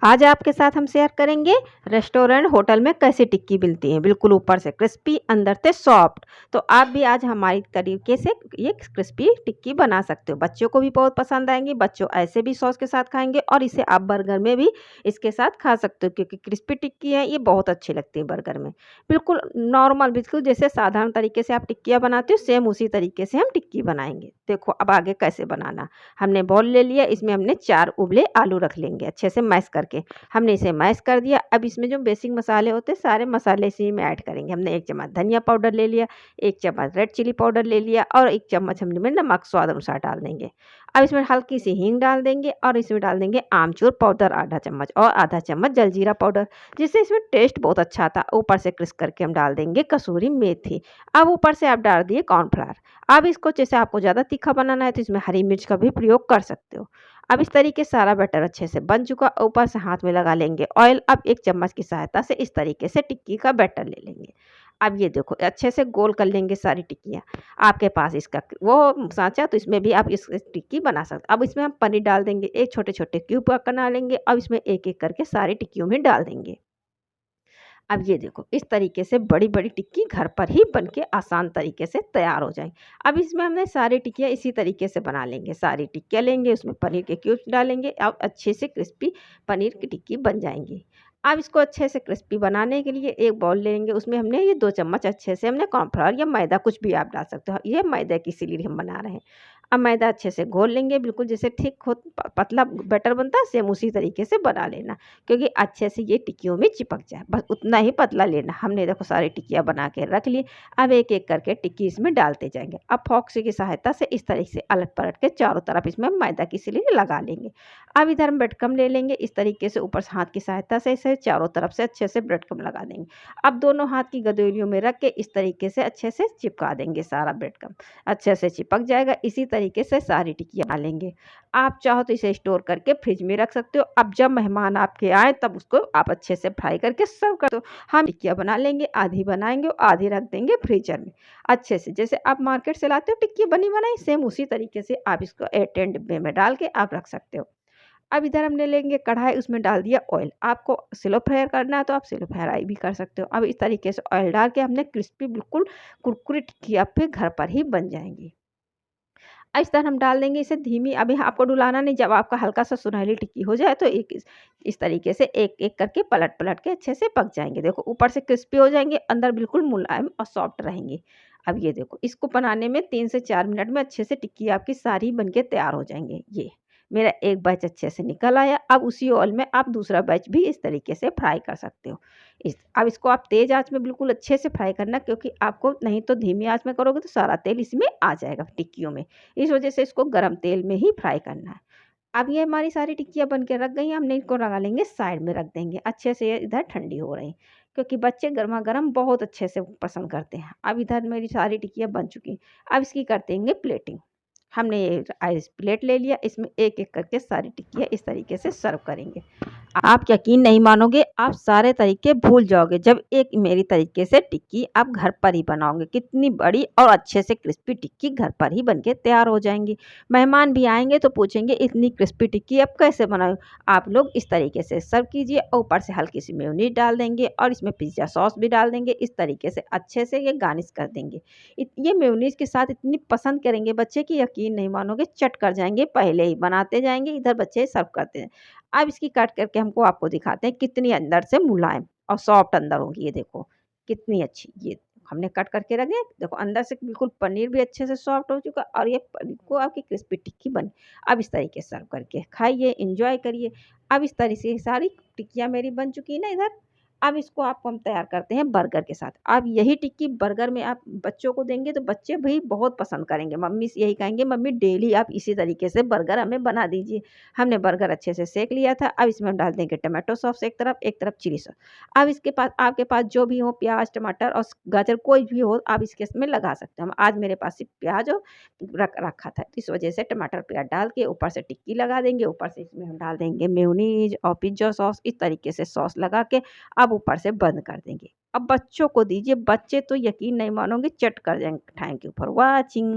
आज आपके साथ हम शेयर करेंगे रेस्टोरेंट होटल में कैसे टिक्की मिलती है, बिल्कुल ऊपर से क्रिस्पी अंदर से सॉफ्ट। तो आप भी आज हमारी तरीके से ये क्रिस्पी टिक्की बना सकते हो। बच्चों को भी बहुत पसंद आएंगी, बच्चों ऐसे भी सॉस के साथ खाएंगे और इसे आप बर्गर में भी इसके साथ खा सकते हो, क्योंकि क्रिस्पी टिक्की है ये बहुत अच्छी लगती है बर्गर में। बिल्कुल नॉर्मल, बिल्कुल जैसे साधारण तरीके से आप टिक्कियाँ बनाते हो सेम उसी तरीके से हम टिक्की बनाएंगे। देखो अब आगे कैसे बनाना। हमने बॉल ले लिया, इसमें हमने 4 उबले आलू रख लेंगे अच्छे से मैश करके। हमने इसे मैश कर दिया। अब इसमें जो बेसिक मसाले होते हैं सारे मसाले इसी में ऐड करेंगे। हमने 1 चम्मच धनिया पाउडर ले लिया, 1 चम्मच रेड चिली पाउडर ले लिया और 1 चम्मच हमने नमक स्वाद अनुसार डाल देंगे। अब इसमें हल्की सी हींग डाल देंगे और इसमें डाल देंगे आमचूर पाउडर आधा चम्मच और आधा चम्मच जलजीरा पाउडर, जिससे इसमें टेस्ट बहुत अच्छा आता। ऊपर से क्रिस करके हम डाल देंगे कसूरी मेथी। अब ऊपर से आप डाल दिए कॉर्नफ्लावर। अब इसको जैसे आपको ज़्यादा तीखा बनाना है तो इसमें हरी मिर्च का भी प्रयोग कर सकते हो। अब इस तरीके से सारा बैटर अच्छे से बन चुका। ऊपर से हाथ में लगा लेंगे ऑयल। अब 1 चम्मच की सहायता से इस तरीके से टिक्की का बैटर ले लेंगे। अब ये देखो अच्छे से गोल कर लेंगे सारी टिक्कियाँ। आपके पास इसका वो साँचा तो इसमें भी आप इस टिक्की बना सकते। अब इसमें हम पनीर डाल देंगे, एक छोटे-छोटे क्यूब बना लेंगे। अब इसमें एक-एक करके सारी टिक्कियों में डाल देंगे। अब ये देखो इस तरीके से बड़ी-बड़ी टिक्की घर पर ही बनके आसान तरीके से तैयार हो जाएँगी। अब इसमें हमने सारी टिक्कियाँ इसी तरीके से बना लेंगे। सारी टिक्कियाँ लेंगे, उसमें पनीर के क्यूब्स डालेंगे। अब अच्छे से क्रिस्पी पनीर की टिक्की बन जाएँगी। अब इसको अच्छे से क्रिस्पी बनाने के लिए एक बाउल लेंगे, उसमें हमने ये 2 चम्मच अच्छे से हमने कॉर्नफ्लोर या मैदा कुछ भी आप डाल सकते हो। ये मैदे की इसीलिए हम बना रहे हैं। अब मैदा अच्छे से घोल लेंगे, बिल्कुल जैसे ठीक हो पतला बैटर बनता है सेम उसी तरीके से बना लेना, क्योंकि अच्छे से ये टिक्कियों में चिपक जाए। बस उतना ही पतला लेना। हमने देखो सारी टिक्कियाँ बना के रख ली। अब एक-एक करके टिक्की इसमें डालते जाएँगे। अब फोर्क से की सहायता से इस तरीके से अलट-पलट के चारों तरफ इसमें मैदा की सिल्ली लगा लेंगे। अब इधर हम ब्रेड क्रम्ब ले लेंगे, इस तरीके से ऊपर से हाथ की सहायता से इसे चारों तरफ से अच्छे से ब्रेड क्रम्ब लगा देंगे। अब दोनों हाथ की गदेलियों में रख के इस तरीके से अच्छे से चिपका देंगे सारा ब्रेड क्रम्ब। अच्छे से चिपक जाएगा। इसी तरीके से सारी टिक्कियाँ बना लेंगे। आप चाहो तो इसे स्टोर करके फ्रिज में रख सकते हो। अब जब मेहमान आपके आएँ तब उसको आप अच्छे से फ्राई करके सर्व कर दो। हम टिक्कियाँ बना लेंगे, आधी बनाएँगे और आधी रख देंगे फ्रीज़र में। अच्छे से जैसे आप मार्केट से लाते हो टिक्की बनी बनाई सेम उसी तरीके से आप इसको एयरटाइट डिब्बे में डाल के आप रख सकते हो। अब इधर हमने लेंगे कढ़ाई, उसमें डाल दिया ऑयल। आपको स्लो फ्राई करना है तो आप स्लो फ्राई भी कर सकते हो। अब इस तरीके से ऑयल डाल के हमने क्रिस्पी बिल्कुल कुरकुरी टिक्की आपके घर पर ही बन जाएँगी। इस तरह हम डाल देंगे इसे धीमी। अभी आपको डुलाना नहीं, जब आपका हल्का-सा सुनहरी टिक्की हो जाए तो एक इस तरीके से एक-एक करके पलट-पलट के अच्छे से पक जाएँगे। देखो ऊपर से क्रिस्पी हो जाएँगे, अंदर बिल्कुल मुलायम और सॉफ्ट रहेंगे। अब ये देखो इसको बनाने में 3 से 4 मिनट में अच्छे से टिक्की आपकी सारी बनके तैयार हो जाएँगे। ये मेरा एक बैच अच्छे से निकल आया। अब उसी ऑयल में आप दूसरा बैच भी इस तरीके से फ्राई कर सकते हो। अब इसको आप तेज़ आँच में बिल्कुल अच्छे से फ्राई करना, क्योंकि आपको नहीं तो धीमी आँच में करोगे तो सारा तेल इसमें आ जाएगा टिक्कियों में। इस वजह से इसको गरम तेल में ही फ्राई करना है। अब ये हमारी सारी टिक्कियाँ बन के रख गई हैं, हमने इनको लगा लेंगे साइड में रख देंगे। अच्छे से ये इधर ठंडी हो रही, क्योंकि बच्चे गरमा-गरम बहुत अच्छे से पसंद करते हैं। अब इधर मेरी सारी टिक्कियाँ बन चुकी हैं। अब इसकी कर देंगे प्लेटिंग। हमने ये आइस प्लेट ले लिया, इसमें एक-एक करके सारी टिक्कियाँ इस तरीके से सर्व करेंगे। आप यकीन नहीं मानोगे, आप सारे तरीके भूल जाओगे जब एक मेरी तरीके से टिक्की आप घर पर ही बनाओगे। कितनी बड़ी और अच्छे से क्रिस्पी टिक्की घर पर ही बनके तैयार हो जाएँगी। मेहमान भी आएँगे तो पूछेंगे इतनी क्रिस्पी टिक्की आप कैसे बनाए हो? आप लोग इस तरीके से सर्व कीजिए और ऊपर से हल्की सी मेयोनीज़ डाल देंगे और इसमें पिज़्ज़ा सॉस भी डाल देंगे। इस तरीके से अच्छे से ये गार्निश कर देंगे। ये मेयोनीज़ के साथ इतनी पसंद करेंगे बच्चे कि यकीन नहीं मानोगे, चट कर जाएँगे। पहले ही बनाते जाएँगे, इधर बच्चे सर्व करते हैं। अब इसकी कट करके आपको दिखाते हैं कितनी अंदर से मुलायम और सॉफ्ट अंदर होगी। ये देखो कितनी अच्छी, ये हमने कट करके रख दिया। देखो अंदर से बिल्कुल पनीर भी अच्छे से सॉफ्ट हो चुका और ये बिल्कुल आपकी क्रिस्पी टिक्की बनी। अब इस तरीके से सर्व करके खाइए, एंजॉय करिए। अब इस तरह से सारी टिक्कियाँ मेरी बन चुकी है ना इधर। अब इसको आपको हम तैयार करते हैं बर्गर के साथ। अब यही टिक्की बर्गर में आप बच्चों को देंगे तो बच्चे भी बहुत पसंद करेंगे। मम्मी से यही कहेंगे, मम्मी डेली आप इसी तरीके से बर्गर हमें बना दीजिए। हमने बर्गर अच्छे से सेंक लिया था। अब इसमें हम डाल देंगे टोमेटो सॉस एक तरफ चिली सॉस। अब इसके पास आपके पास जो भी हो प्याज़, टमाटर और गाजर कोई भी हो आप इसके इसमें लगा सकते हैं। आज मेरे पास सिर्फ प्याज़ और रखा था, इस वजह से टमाटर प्याज़ डाल के ऊपर से टिक्की लगा देंगे। ऊपर से इसमें हम डाल देंगे मेयोनीज़ और पिज़्ज़ा सॉस। इस तरीके से सॉस लगा के अब ऊपर से बंद कर देंगे। अब बच्चों को दीजिए, बच्चे तो यकीन नहीं मानोगे चट कर जाएँगे। Thank you for watching.